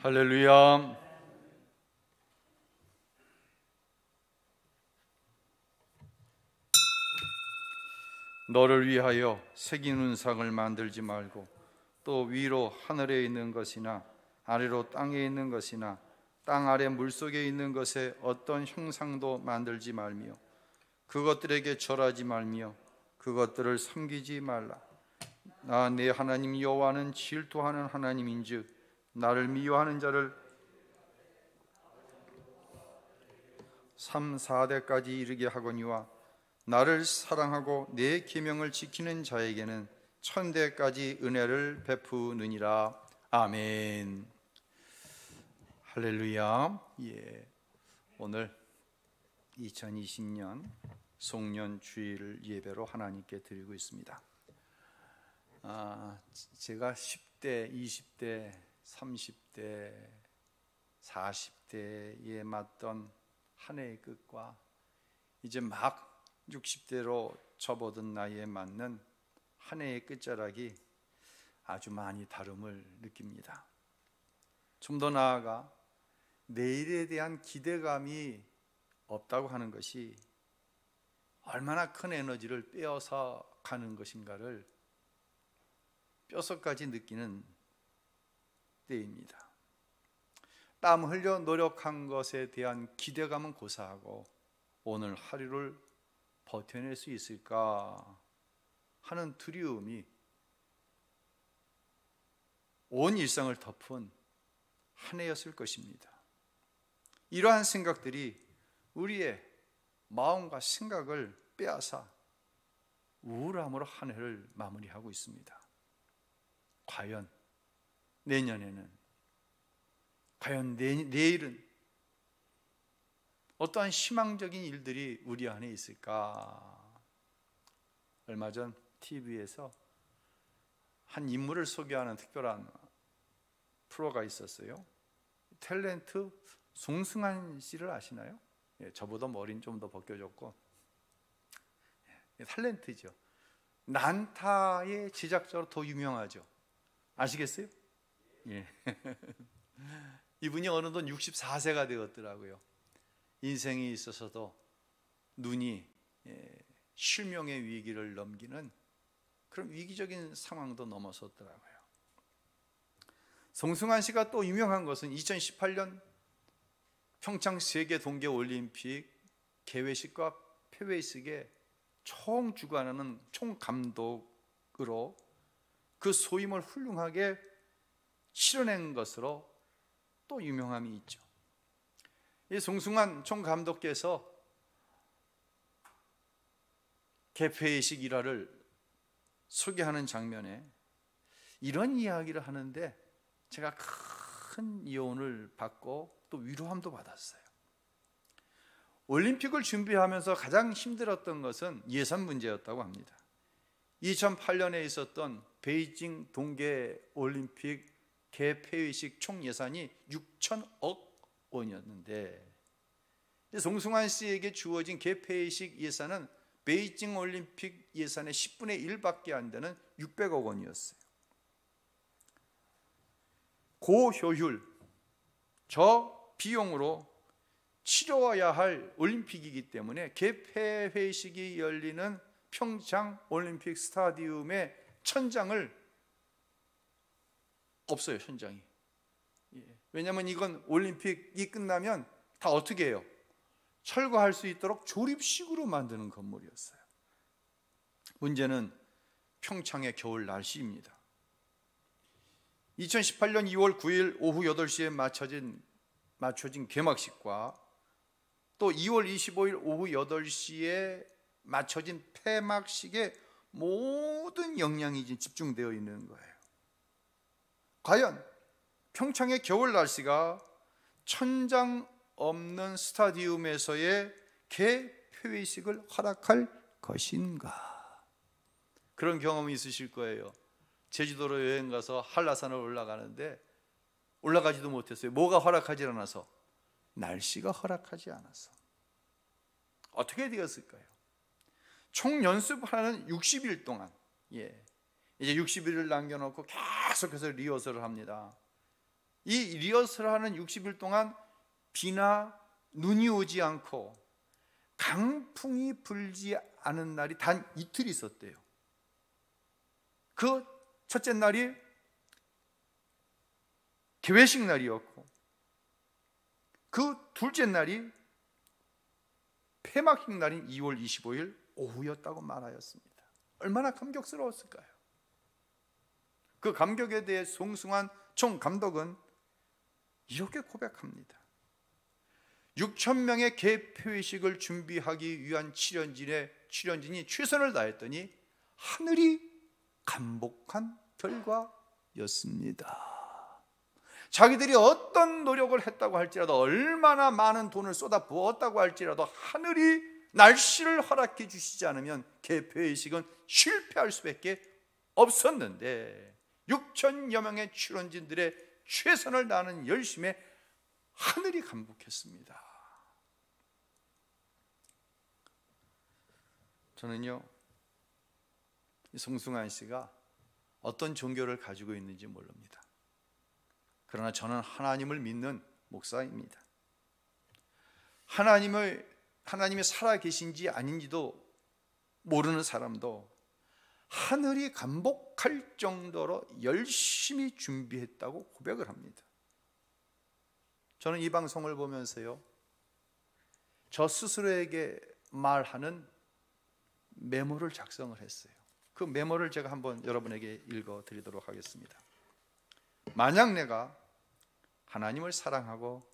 할렐루야. 너를 위하여 새긴 상을 만들지 말고 또 위로 하늘에 있는 것이나 아래로 땅에 있는 것이나 땅 아래 물속에 있는 것에 어떤 형상도 만들지 말며 그것들에게 절하지 말며 그것들을 섬기지 말라. 나 내 하나님 여호와는 질투하는 하나님인즉 나를 미워하는 자를 3, 4대까지 이르게 하거니와 나를 사랑하고 내 계명을 지키는 자에게는 1000대까지 은혜를 베푸느니라. 아멘. 할렐루야. 오늘 2020년 송년 주일 예배로 하나님께 드리고 있습니다. 제가 10대, 20대, 30대, 40대에 맞던 한 해의 끝과 이제 막 60대로 접어든 나이에 맞는 한 해의 끝자락이 아주 많이 다름을 느낍니다. 좀 더 나아가 내일에 대한 기대감이 없다고 하는 것이 얼마나 큰 에너지를 빼앗아 가는 것인가를 뼛속까지 느끼는 때입니다. 땀 흘려 노력한 것에 대한 기대감은 고사하고 오늘 하루를 버텨낼 수 있을까 하는 두려움이 온 일상을 덮은 한 해였을 것입니다. 이러한 생각들이 우리의 마음과 생각을 빼앗아 우울함으로 한 해를 마무리하고 있습니다. 과연 내년에는, 과연 내일은 어떠한 희망적인 일들이 우리 안에 있을까? 얼마 전 TV에서 한 인물을 소개하는 특별한 프로가 있었어요. 탤런트 송승환 씨를 아시나요? 저보다 머리는 좀 더 벗겨졌고 탤런트죠. 난타의 제작자로 더 유명하죠. 아시겠어요? 예. 이분이 어느덧 64세가 되었더라고요. 인생에 있어서도 눈이 실명의 위기를 넘기는 그런 위기적인 상황도 넘어섰더라고요. 송승환 씨가 또 유명한 것은 2018년 평창 세계 동계 올림픽 개회식과 폐회식에 총 주관하는 총 감독으로 그 소임을 훌륭하게 치러낸 것으로 또 유명함이 있죠. 이 송승환 총감독께서 개폐회식 일화를 소개하는 장면에 이런 이야기를 하는데 제가 큰 이혼을 받고 또 위로함도 받았어요. 올림픽을 준비하면서 가장 힘들었던 것은 예산 문제였다고 합니다. 2008년에 있었던 베이징 동계올림픽 개폐회식 총 예산이 6천억 원이었는데 송승환 씨에게 주어진 개폐회식 예산은 베이징 올림픽 예산의 10분의 1밖에 안 되는 600억 원이었어요. 고효율, 저비용으로 치러야 할 올림픽이기 때문에 개폐회식이 열리는 평창 올림픽 스타디움의 천장을 없어요. 천장이. 왜냐하면 이건 올림픽이 끝나면 다 어떻게 해요? 철거할 수 있도록 조립식으로 만드는 건물이었어요. 문제는 평창의 겨울 날씨입니다. 2018년 2월 9일 오후 8시에 맞춰진 개막식과 또 2월 25일 오후 8시에 맞춰진 폐막식에 모든 역량이 집중되어 있는 거예요. 과연 평창의 겨울 날씨가 천장 없는 스타디움에서의 개폐회식을 허락할 것인가? 그런 경험이 있으실 거예요. 제주도로 여행 가서 한라산을 올라가는데 올라가지도 못했어요. 뭐가 허락하지 않아서? 날씨가 허락하지 않아서. 어떻게 되었을까요? 총 연습하는 60일 동안 이제 60일을 남겨놓고 계속해서 리허설을 합니다. 이 리허설하는 60일 동안 비나 눈이 오지 않고 강풍이 불지 않은 날이 단 이틀 있었대요. 그 첫째 날이 개회식 날이었고 그 둘째 날이 폐막식 날인 2월 25일 오후였다고 말하였습니다. 얼마나 감격스러웠을까요? 그 감격에 대해 송승환 총감독은 이렇게 고백합니다. 6,000명의 개표회식을 준비하기 위한 출연진이 최선을 다했더니 하늘이 감복한 결과였습니다. 자기들이 어떤 노력을 했다고 할지라도, 얼마나 많은 돈을 쏟아 부었다고 할지라도 하늘이 날씨를 허락해 주시지 않으면 개표회식은 실패할 수밖에 없었는데 6,000여 명의 출연진들의 최선을 다하는 열심에 하늘이 감복했습니다. 저는요, 송승환 씨가 어떤 종교를 가지고 있는지 모릅니다. 그러나 저는 하나님을 믿는 목사입니다. 하나님이 살아계신지 아닌지도 모르는 사람도 하늘이 감복할 정도로 열심히 준비했다고 고백을 합니다. 저는 이 방송을 보면서요, 저 스스로에게 말하는 메모를 작성을 했어요. 그 메모를 제가 한번 여러분에게 읽어드리도록 하겠습니다. 만약 내가 하나님을 사랑하고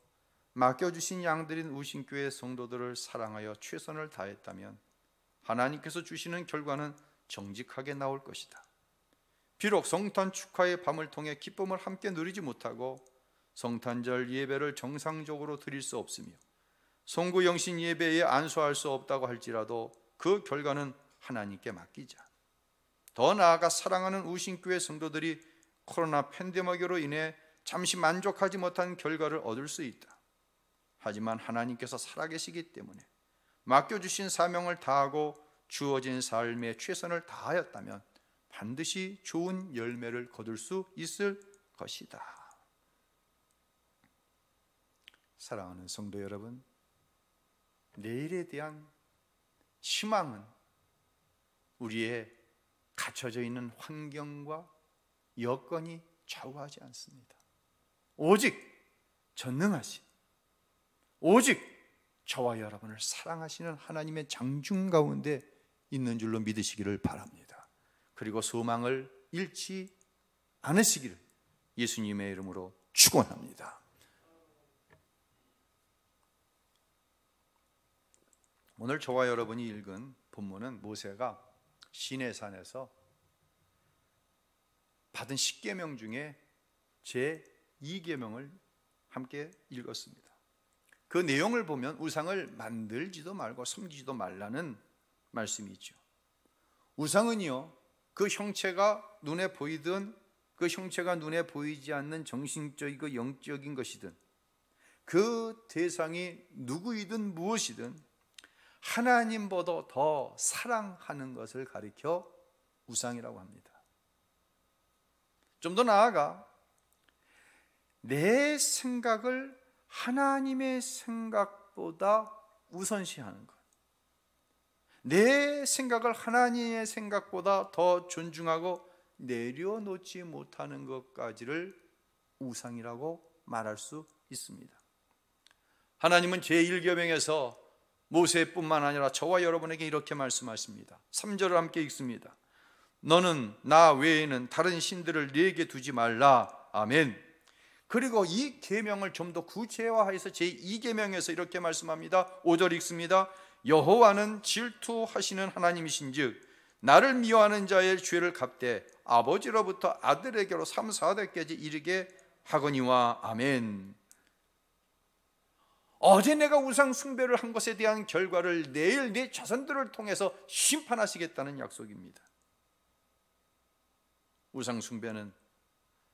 맡겨주신 양들인 우신교회 성도들을 사랑하여 최선을 다했다면 하나님께서 주시는 결과는 정직하게 나올 것이다. 비록 성탄 축하의 밤을 통해 기쁨을 함께 누리지 못하고 성탄절 예배를 정상적으로 드릴 수 없으며 송구 영신 예배에 안수할 수 없다고 할지라도 그 결과는 하나님께 맡기자. 더 나아가 사랑하는 우신교회 성도들이 코로나 팬데믹으로 인해 잠시 만족하지 못한 결과를 얻을 수 있다. 하지만 하나님께서 살아계시기 때문에 맡겨주신 사명을 다하고 주어진 삶에 최선을 다하였다면 반드시 좋은 열매를 거둘 수 있을 것이다. 사랑하는 성도 여러분, 내일에 대한 희망은 우리의 갇혀져 있는 환경과 여건이 좌우하지 않습니다. 오직 전능하신, 오직 저와 여러분을 사랑하시는 하나님의 장중 가운데 있는 줄로 믿으시기를 바랍니다. 그리고 소망을 잃지 않으시기를 예수님의 이름으로 축원합니다. 오늘 저와 여러분이 읽은 본문은 모세가 시내산에서 받은 10계명 중에 제 2계명을 함께 읽었습니다. 그 내용을 보면 우상을 만들지도 말고 섬기지도 말라는 말씀이 있죠. 우상은요, 그 형체가 눈에 보이든 그 형체가 눈에 보이지 않는 정신적이고 영적인 것이든 그 대상이 누구이든 무엇이든 하나님보다 더 사랑하는 것을 가리켜 우상이라고 합니다. 좀 더 나아가 내 생각을 하나님의 생각보다 우선시하는 것, 내 생각을 하나님의 생각보다 더 존중하고 내려놓지 못하는 것까지를 우상이라고 말할 수 있습니다. 하나님은 제1계명에서 모세뿐만 아니라 저와 여러분에게 이렇게 말씀하십니다. 3절을 함께 읽습니다. 너는 나 외에는 다른 신들을 네게 두지 말라. 아멘. 그리고 이 계명을 좀 더 구체화해서 제2계명에서 이렇게 말씀합니다. 5절 읽습니다. 여호와는 질투하시는 하나님이신즉 나를 미워하는 자의 죄를 갚되 아버지로부터 아들에게로 3, 4대까지 이르게 하거니와. 아멘. 어제 내가 우상 숭배를 한 것에 대한 결과를 내일 내 자손들을 통해서 심판하시겠다는 약속입니다. 우상 숭배는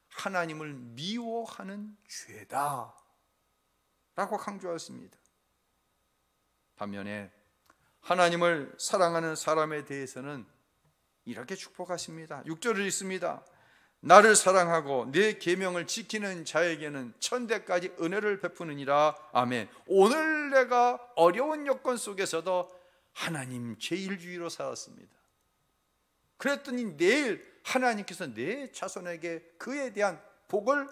하나님을 미워하는 죄다 라고 강조하였습니다. 반면에 하나님을 사랑하는 사람에 대해서는 이렇게 축복하십니다. 6절을 읽습니다. 나를 사랑하고 내 계명을 지키는 자에게는 천대까지 은혜를 베푸느니라. 아멘. 오늘 내가 어려운 여건 속에서도 하나님 제일주의로 살았습니다. 그랬더니 내일 하나님께서 내 자손에게 그에 대한 복을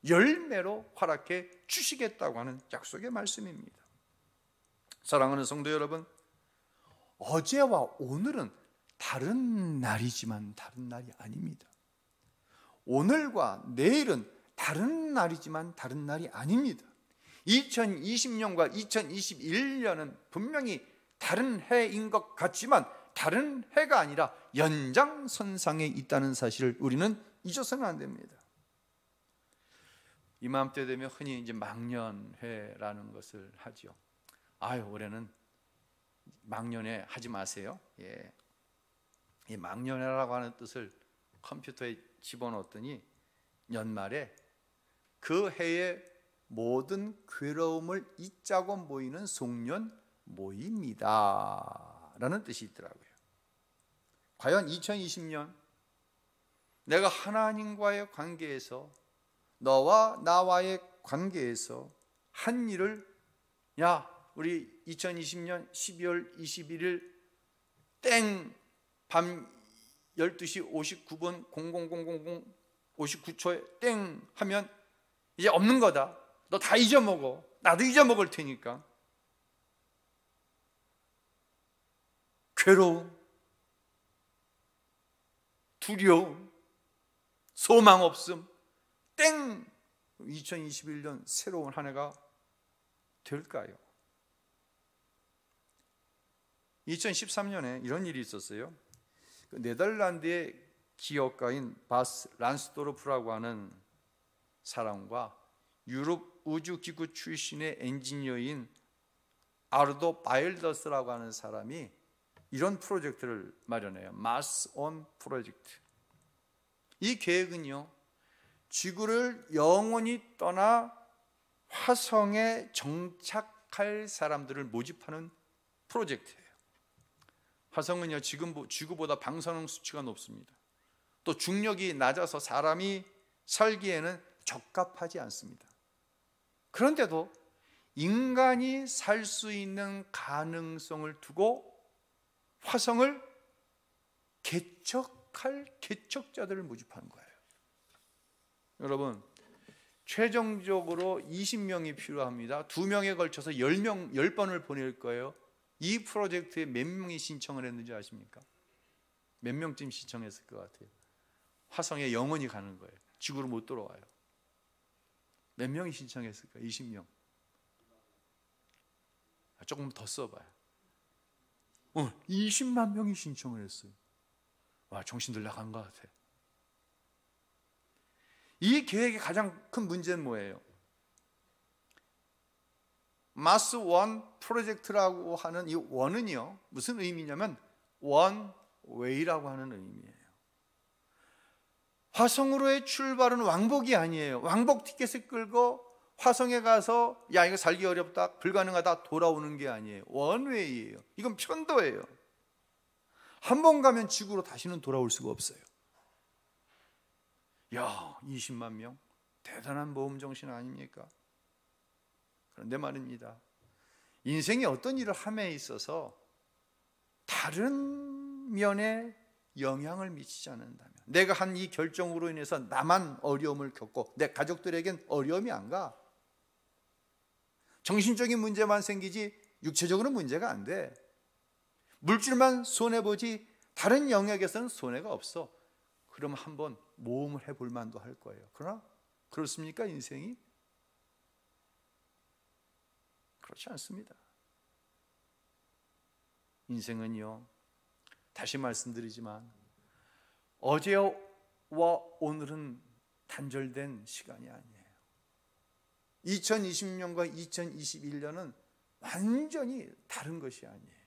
열매로 허락해 주시겠다고 하는 약속의 말씀입니다. 사랑하는 성도 여러분, 어제와 오늘은 다른 날이지만 다른 날이 아닙니다. 오늘과 내일은 다른 날이지만 다른 날이 아닙니다. 2020년과 2021년은 분명히 다른 해인 것 같지만 다른 해가 아니라 연장선상에 있다는 사실을 우리는 잊어서는 안 됩니다. 이맘때 되면 흔히 이제 망년회라는 것을 하죠. 올해는 망년회 하지 마세요. 이 망년회라고 하는 뜻을 컴퓨터에 집어넣었더니 연말에 그 해의 모든 괴로움을 잊자고 모이는 송년 모임이다 라는 뜻이 있더라고요. 과연 2020년 내가 하나님과의 관계에서, 너와 나와의 관계에서 한 일을, 우리 2020년 12월 21일 땡 밤 12시 59분 0000 59초에 땡 하면 이제 없는 거다. 너 다 잊어먹어. 나도 잊어먹을 테니까. 괴로움, 두려움, 소망 없음, 땡! 2021년 새로운 한 해가 될까요? 2013년에 이런 일이 있었어요. 네덜란드의 기업가인 바스 란스도르프라고 하는 사람과 유럽 우주기구 출신의 엔지니어인 아르도 바일더스라고 하는 사람이 이런 프로젝트를 마련해요. 마스 온 프로젝트. 이 계획은요, 지구를 영원히 떠나 화성에 정착할 사람들을 모집하는 프로젝트예요. 화성은요, 지구보다 방사능 수치가 높습니다. 또 중력이 낮아서 사람이 살기에는 적합하지 않습니다. 그런데도 인간이 살 수 있는 가능성을 두고 화성을 개척할 개척자들을 모집하는 거예요. 여러분, 최종적으로 20명이 필요합니다. 2명에 걸쳐서 10번을 보낼 거예요. 이 프로젝트에 몇 명이 신청을 했는지 아십니까? 몇 명쯤 신청했을 것 같아요? 화성에 영원히 가는 거예요. 지구로 못 돌아와요. 몇 명이 신청했을까요? 20명. 조금 더 써봐요. 20만 명이 신청을 했어요. 와, 정신들 나간 것 같아요. 이 계획의 가장 큰 문제는 뭐예요? 마스 원 프로젝트라고 하는 이 원은요, 무슨 의미냐면 원 웨이라고 하는 의미예요. 화성으로의 출발은 왕복이 아니에요. 왕복 티켓을 끌고 화성에 가서 이거 살기 어렵다, 불가능하다 돌아오는 게 아니에요. 원웨이예요. 이건 편도예요. 한 번 가면 지구로 다시는 돌아올 수가 없어요. 20만 명? 대단한 모험 정신 아닙니까? 그런데 말입니다, 인생이 어떤 일을 함에 있어서 다른 면에 영향을 미치지 않는다면, 내가 한 이 결정으로 인해서 나만 어려움을 겪고 내 가족들에겐 어려움이 안 가. 정신적인 문제만 생기지 육체적으로 문제가 안 돼. 물질만 손해보지 다른 영역에서는 손해가 없어. 그럼 한번 모험을 해볼 만도 할 거예요. 그러나 그렇습니까, 인생이? 그렇지 않습니다. 인생은요, 다시 말씀드리지만 어제와 오늘은 단절된 시간이 아니에요. 2020년과 2021년은 완전히 다른 것이 아니에요.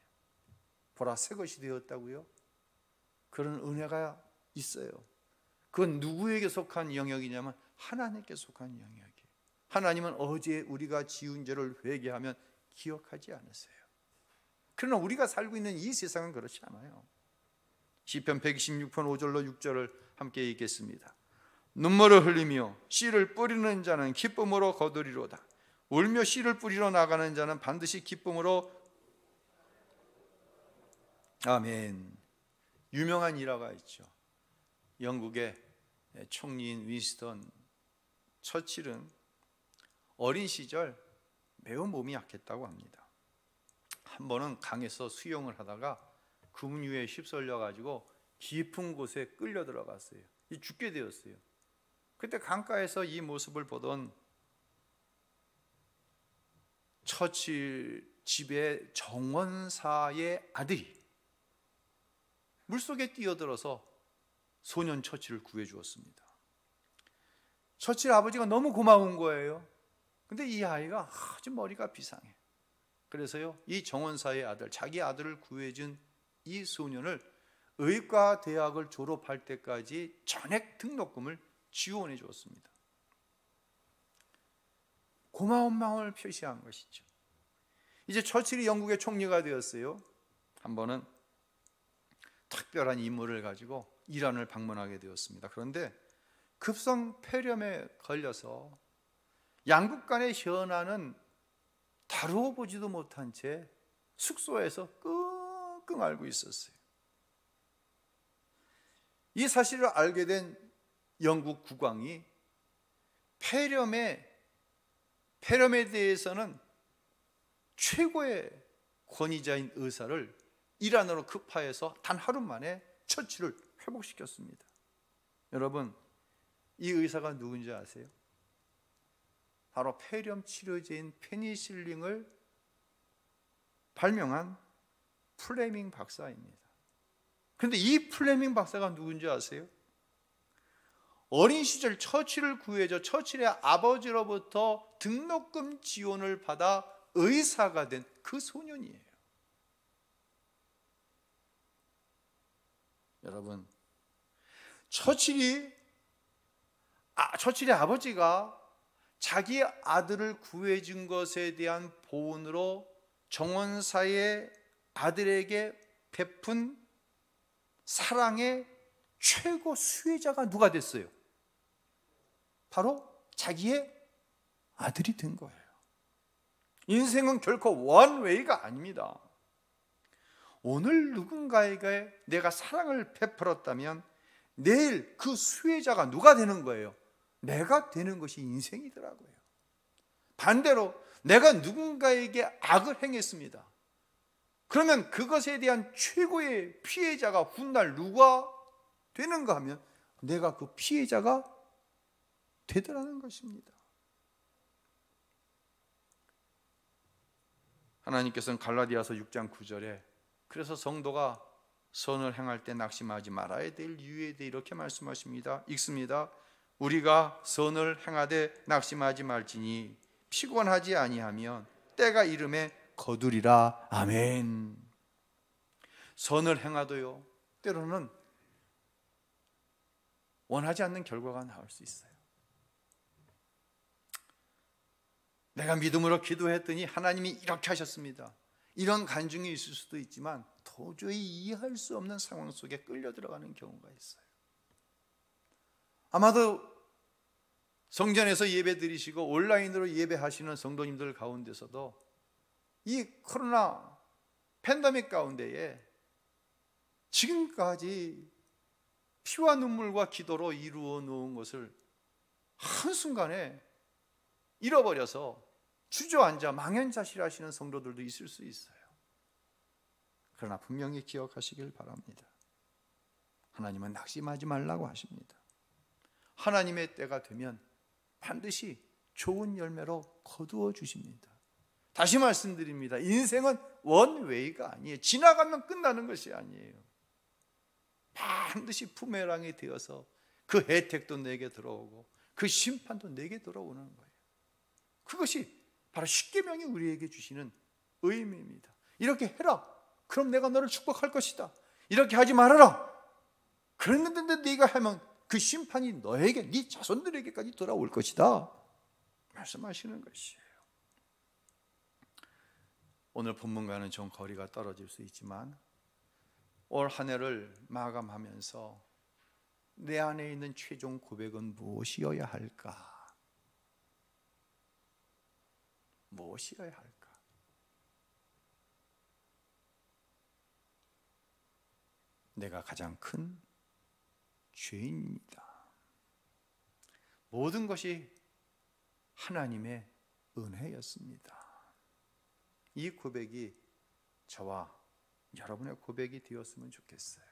보라, 새 것이 되었다고요? 그런 은혜가 있어요. 그건 누구에게 속한 영역이냐면 하나님께 속한 영역이에요. 하나님은 어제 우리가 지은 죄를 회개하면 기억하지 않으세요. 그러나 우리가 살고 있는 이 세상은 그렇지 않아요. 시편 126편 5절로 6절을 함께 읽겠습니다. 눈물을 흘리며 씨를 뿌리는 자는 기쁨으로 거두리로다. 울며 씨를 뿌리러 나가는 자는 반드시 기쁨으로. 아멘. 유명한 일화가 있죠. 영국의 총리인 윈스턴 처칠은 어린 시절 매우 몸이 약했다고 합니다. 한 번은 강에서 수영을 하다가 급류에 휩쓸려 가지고 깊은 곳에 끌려 들어갔어요. 죽게 되었어요. 그때 강가에서 이 모습을 보던 처칠 집의 정원사의 아들이 물속에 뛰어들어서 소년 처칠을 구해 주었습니다. 처칠 아버지가 너무 고마운 거예요. 근데 이 아이가 아주 머리가 비상해. 그래서요, 이 정원사의 아들, 자기 아들을 구해준 이 소년을 의과 대학을 졸업할 때까지 전액 등록금을 지원해 주었습니다. 고마운 마음을 표시한 것이죠. 이제 처칠이 영국의 총리가 되었어요. 한 번은 특별한 임무를 가지고 이란을 방문하게 되었습니다. 그런데 급성 폐렴에 걸려서 양국 간의 현안은 다루어 보지도 못한 채 숙소에서 끙끙 앓고 있었어요. 이 사실을 알게 된 영국 국왕이 폐렴에 대해서는 최고의 권위자인 의사를 이란으로 급파해서 단 하루 만에 처치를 회복시켰습니다. 여러분, 이 의사가 누군지 아세요? 바로 폐렴 치료제인 페니실린을 발명한 플레밍 박사입니다. 그런데 이 플레밍 박사가 누군지 아세요? 어린 시절 처치를 구해줘 처칠의 아버지로부터 등록금 지원을 받아 의사가 된 그 소년이에요. 여러분, 처칠의 아버지가 자기 아들을 구해준 것에 대한 보은으로 정원사의 아들에게 베푼 사랑의 최고 수혜자가 누가 됐어요? 바로 자기의 아들이 된 거예요. 인생은 결코 원웨이가 아닙니다. 오늘 누군가에게 내가 사랑을 베풀었다면 내일 그 수혜자가 누가 되는 거예요? 내가 되는 것이 인생이더라고요. 반대로 내가 누군가에게 악을 행했습니다. 그러면 그것에 대한 최고의 피해자가 훗날 누가 되는가 하면 내가 그 피해자가 되더라는 것입니다. 하나님께서는 갈라디아서 6장 9절에 그래서 성도가 선을 행할 때 낙심하지 말아야 될 이유에 대해 이렇게 말씀하십니다. 읽습니다. 우리가 선을 행하되 낙심하지 말지니 피곤하지 아니하면 때가 이름에 거두리라. 아멘. 선을 행하도요, 때로는 원하지 않는 결과가 나올 수 있어요. 내가 믿음으로 기도했더니 하나님이 이렇게 하셨습니다. 이런 간증이 있을 수도 있지만 도저히 이해할 수 없는 상황 속에 끌려 들어가는 경우가 있어요. 아마도 성전에서 예배 드리시고 온라인으로 예배하시는 성도님들 가운데서도 이 코로나 팬데믹 가운데에 지금까지 피와 눈물과 기도로 이루어 놓은 것을 한순간에 잃어버려서 주저앉아 망연자실하시는 성도들도 있을 수 있어요. 그러나 분명히 기억하시길 바랍니다. 하나님은 낙심하지 말라고 하십니다. 하나님의 때가 되면 반드시 좋은 열매로 거두어 주십니다. 다시 말씀드립니다. 인생은 원웨이가 아니에요. 지나가면 끝나는 것이 아니에요. 반드시 부메랑이 되어서 그 혜택도 내게 들어오고 그 심판도 내게 들어오는 거예요. 그것이 바로 십계명이 우리에게 주시는 의미입니다. 이렇게 해라, 그럼 내가 너를 축복할 것이다. 이렇게 하지 말아라, 그랬는데 네가 하면 그 심판이 너에게, 네 자손들에게까지 돌아올 것이다 말씀하시는 것이에요. 오늘 본문과는 좀 거리가 떨어질 수 있지만 올 한 해를 마감하면서 내 안에 있는 최종 고백은 무엇이어야 할까? 무엇이어야 할까? 내가 가장 큰 죄인입니다. 모든 것이 하나님의 은혜였습니다. 이 고백이 저와 여러분의 고백이 되었으면 좋겠어요.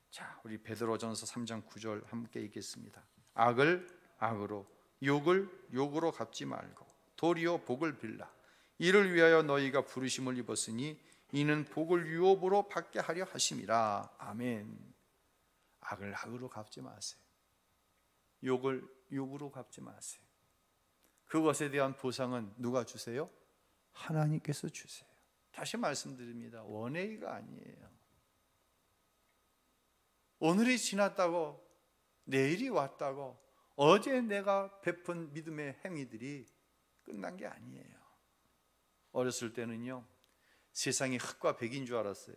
자, 우리 베드로전서 3장 9절 함께 읽겠습니다. 악을 악으로, 욕을 욕으로 갚지 말고 도리어 복을 빌라. 이를 위하여 너희가 부르심을 입었으니 이는 복을 유업으로 받게 하려 하심이라. 아멘. 악을 악으로 갚지 마세요. 욕을 욕으로 갚지 마세요. 그것에 대한 보상은 누가 주세요? 하나님께서 주세요. 다시 말씀드립니다. 원웨이가 아니에요. 오늘이 지났다고, 내일이 왔다고, 어제 내가 베푼 믿음의 행위들이 끝난 게 아니에요. 어렸을 때는요, 세상이 흑과 백인 줄 알았어요.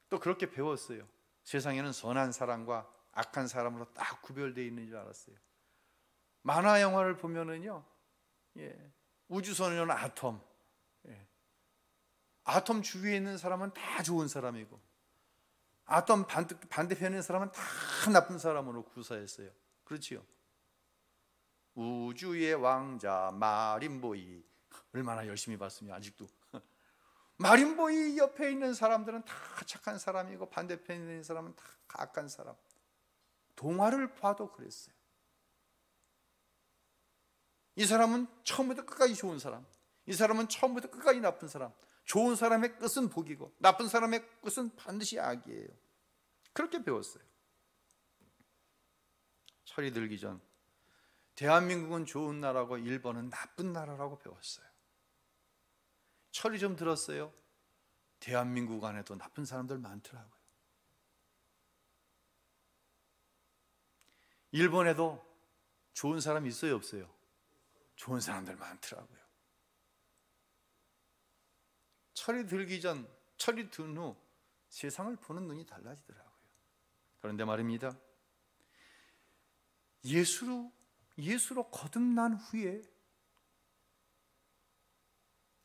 또 그렇게 배웠어요. 세상에는 선한 사람과 악한 사람으로 딱 구별되어 있는 줄 알았어요. 만화 영화를 보면은요, 우주소년 아톰, 아톰 주위에 있는 사람은 다 좋은 사람이고, 아톰 반대편에 있는 사람은 다 나쁜 사람으로 구사했어요. 그렇지요? 우주의 왕자 마린보이, 얼마나 열심히 봤으면 아직도. 마린보이 옆에 있는 사람들은 다 착한 사람이고 반대편에 있는 사람은 다 악한 사람. 동화를 봐도 그랬어요. 이 사람은 처음부터 끝까지 좋은 사람, 이 사람은 처음부터 끝까지 나쁜 사람. 좋은 사람의 끝은 복이고 나쁜 사람의 끝은 반드시 악이에요. 그렇게 배웠어요. 철이 들기 전 대한민국은 좋은 나라고 일본은 나쁜 나라라고 배웠어요. 철이 좀 들었어요. 대한민국 안에도 나쁜 사람들 많더라고요. 일본에도 좋은 사람 있어요, 없어요? 좋은 사람들 많더라고요. 철이 들기 전, 철이 든 후 세상을 보는 눈이 달라지더라고요. 그런데 말입니다, 예수로 거듭난 후에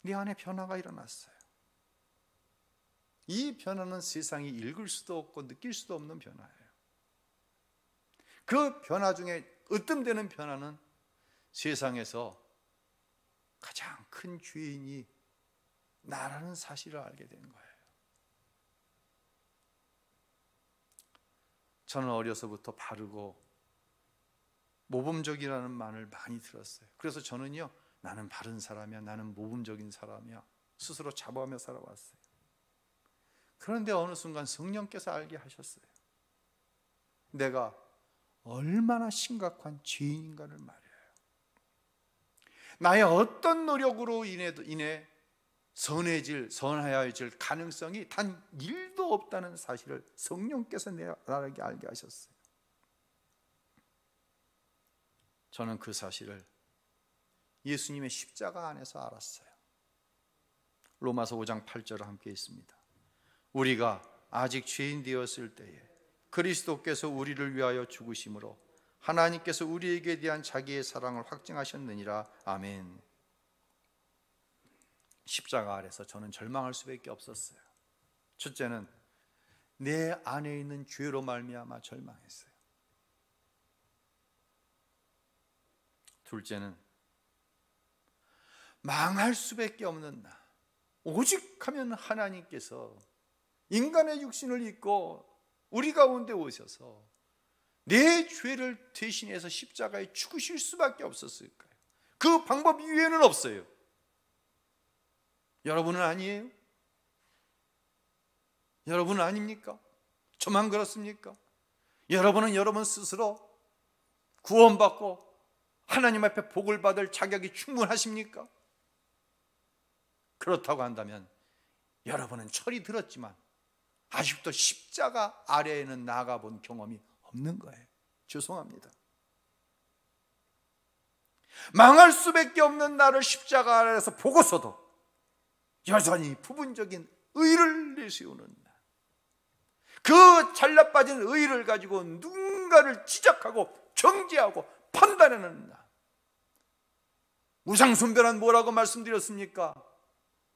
내 안에 변화가 일어났어요. 이 변화는 세상이 읽을 수도 없고 느낄 수도 없는 변화예요. 그 변화 중에 으뜸되는 변화는 세상에서 가장 큰 죄인이 나라는 사실을 알게 된 거예요. 저는 어려서부터 바르고 모범적이라는 말을 많이 들었어요. 그래서 저는요, 나는 바른 사람이야, 나는 모범적인 사람이야 스스로 자부하며 살아왔어요. 그런데 어느 순간 성령께서 알게 하셨어요. 내가 얼마나 심각한 죄인인가를 말이에요. 나의 어떤 노력으로 인해 선해질 가능성이 단 1도 없다는 사실을 성령께서 나에게 알게 하셨어요. 저는 그 사실을 예수님의 십자가 안에서 알았어요. 로마서 5장 8절을 함께 있습니다. 우리가 아직 죄인 되었을 때에 그리스도께서 우리를 위하여 죽으심으로 하나님께서 우리에게 대한 자기의 사랑을 확증하셨느니라. 아멘. 십자가 아래서 저는 절망할 수밖에 없었어요. 첫째는 내 안에 있는 죄로 말미암아 절망했어요. 둘째는 망할 수밖에 없는 나, 오직 하면 하나님께서 인간의 육신을 입고 우리 가운데 오셔서 내 죄를 대신해서 십자가에 죽으실 수밖에 없었을 거예요. 그 방법 이외에는 없어요. 여러분은 아니에요? 여러분은 아닙니까? 저만 그렇습니까? 여러분은 여러분 스스로 구원받고 하나님 앞에 복을 받을 자격이 충분하십니까? 그렇다고 한다면 여러분은 철이 들었지만 아직도 십자가 아래에는 나아가 본 경험이 없는 거예요. 죄송합니다. 망할 수밖에 없는 나를 십자가 아래에서 보고서도 여전히 부분적인 의를 내세우는 나, 그 잘나빠진 의의를 가지고 누군가를 지적하고 정죄하고 판단하는 나. 우상숭배란 뭐라고 말씀드렸습니까?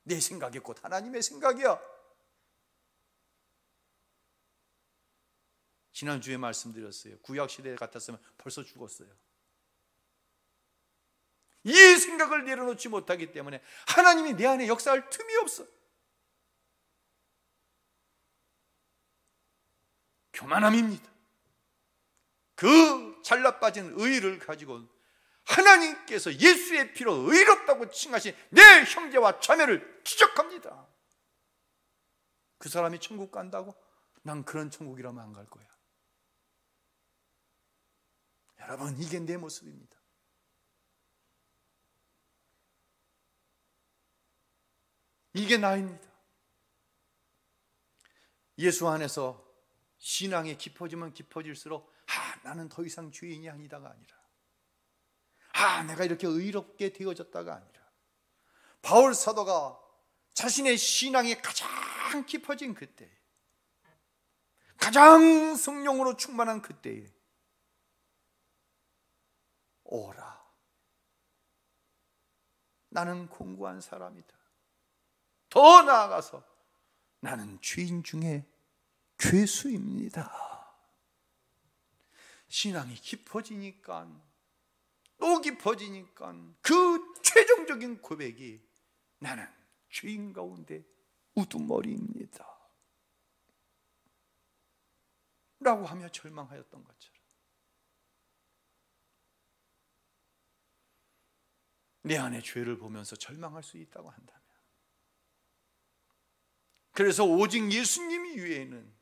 내 생각이 곧 하나님의 생각이야. 지난주에 말씀드렸어요. 구약시대 같았으면 벌써 죽었어요. 이 생각을 내려놓지 못하기 때문에 하나님이 내 안에 역사할 틈이 없어. 교만함입니다. 그 잘나빠진 의의를 가지고 하나님께서 예수의 피로 의롭다고 칭하신 내 형제와 자매를 지적합니다. 그 사람이 천국 간다고? 난 그런 천국이라면 안 갈 거야. 여러분, 이게 내 모습입니다. 이게 나입니다. 예수 안에서 신앙이 깊어지면 깊어질수록 나는 더 이상 죄인이 아니다가 아니라 내가 이렇게 의롭게 되어졌다가 아니라 바울 사도가 자신의 신앙이 가장 깊어진 그때, 가장 성령으로 충만한 그때에 오라, 나는 공고한 사람이다. 더 나아가서 나는 죄인 중에 괴수입니다. 신앙이 깊어지니까, 또 깊어지니까 그 최종적인 고백이 나는 죄인 가운데 우두머리입니다 라고 하며 절망하였던 것처럼, 내 안에 죄를 보면서 절망할 수 있다고 한다면, 그래서 오직 예수님이 위에는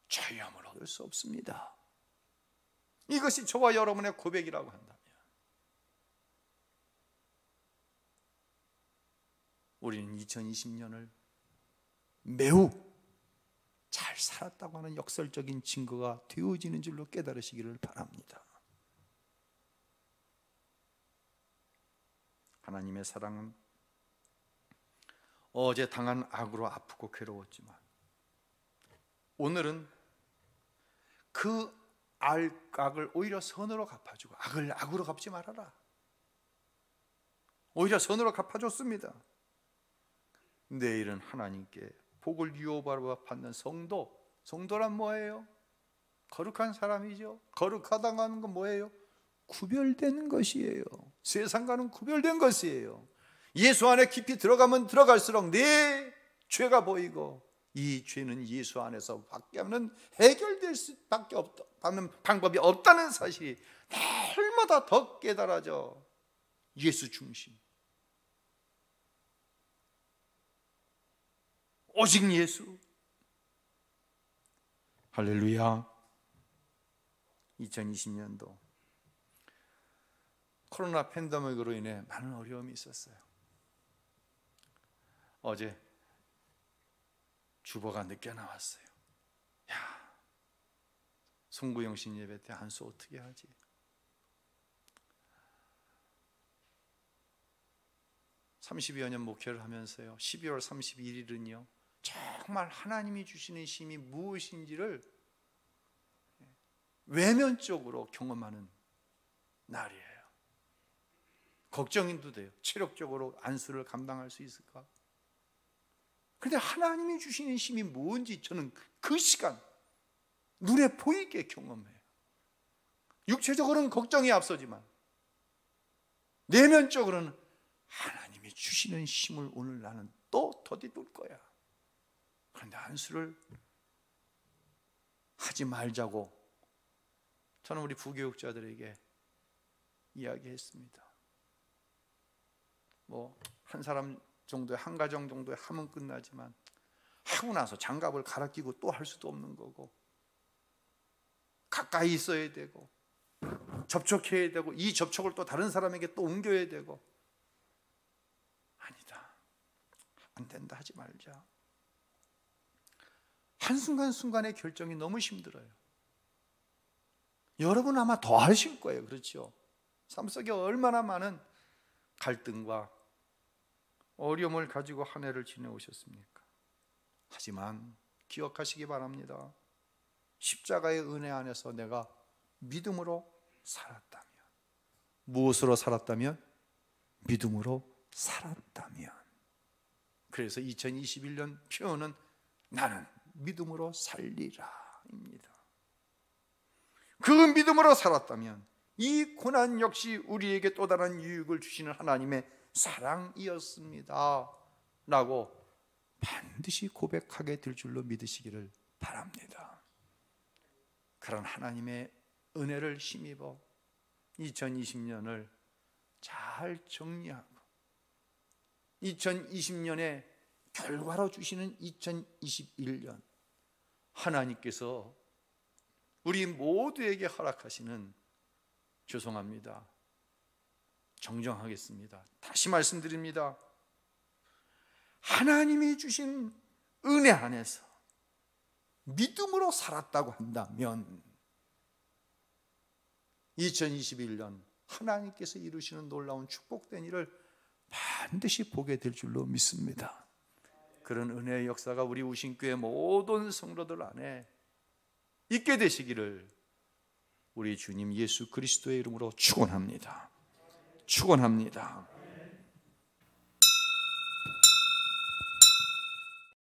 자유함을 얻을 수 없습니다. 이것이 저와 여러분의 고백이라고 한다면, 우리는 2020년을 매우 잘 살았다고 하는 역설적인 증거가 되어지는 줄로 깨달으시기를 바랍니다. 하나님의 사랑은 어제 당한 악으로 아프고 괴로웠지만 오늘은 그 악을 오히려 선으로 갚아주고, 악을 악으로 갚지 말아라, 오히려 선으로 갚아줬습니다. 내일은 하나님께 복을 유업하러 받는 성도란 뭐예요? 거룩한 사람이죠. 거룩하다고 하는 건 뭐예요? 구별된 것이에요. 세상과는 구별된 것이에요. 예수 안에 깊이 들어가면 들어갈수록 내 죄가 보이고, 이 죄는 예수 안에서 밖에 없는, 해결될 수밖에 없는 방법이 없다는 사실이 날마다 더 깨달아져. 예수 중심, 오직 예수. 할렐루야. 2020년도 코로나 팬데믹으로 인해 많은 어려움이 있었어요. 어제 주보가 늦게 나왔어요. 송구영신 예배 때 안수 어떻게 하지? (30여 년) 목회를 하면서요, 12월 31일은요 정말 하나님이 주시는 힘이 무엇인지를 외면적으로 경험하는 날이에요. 걱정도 돼요. 체력적으로 안수를 감당할 수 있을까? 그런데 하나님이 주시는 힘이 뭔지 저는 그 시간 눈에 보이게 경험해요. 육체적으로는 걱정이 앞서지만 내면적으로는 하나님이 주시는 힘을 오늘 나는 또 더디둘 거야. 그런데 안수를 하지 말자고 저는 우리 부교육자들에게 이야기했습니다. 한 사람 정도의, 한 가정 정도의 하면 끝나지만 하고 나서 장갑을 갈아 끼고 또 할 수도 없는 거고, 가까이 있어야 되고 접촉해야 되고, 이 접촉을 또 다른 사람에게 또 옮겨야 되고. 아니다, 안 된다, 하지 말자. 한순간순간의 결정이 너무 힘들어요. 여러분 아마 더 하실 거예요. 그렇죠? 삶 속에 얼마나 많은 갈등과 어려움을 가지고 한 해를 지내오셨습니까? 하지만 기억하시기 바랍니다. 십자가의 은혜 안에서 내가 믿음으로 살았다면, 무엇으로 살았다면? 믿음으로 살았다면. 그래서 2021년 표현은 나는 믿음으로 살리라입니다. 그 믿음으로 살았다면 이 고난 역시 우리에게 또 다른 유익을 주시는 하나님의 사랑이었습니다 라고 반드시 고백하게 될 줄로 믿으시기를 바랍니다. 그런 하나님의 은혜를 힘입어 2020년을 잘 정리하고 2020년의 결과로 주시는 2021년, 하나님께서 우리 모두에게 허락하시는, 죄송합니다, 정정하겠습니다, 다시 말씀드립니다, 하나님이 주신 은혜 안에서 믿음으로 살았다고 한다면 2021년 하나님께서 이루시는 놀라운 축복된 일을 반드시 보게 될 줄로 믿습니다. 그런 은혜의 역사가 우리 우신교회 모든 성도들 안에 있게 되시기를 우리 주님 예수 그리스도의 이름으로 축원합니다. 축원합니다.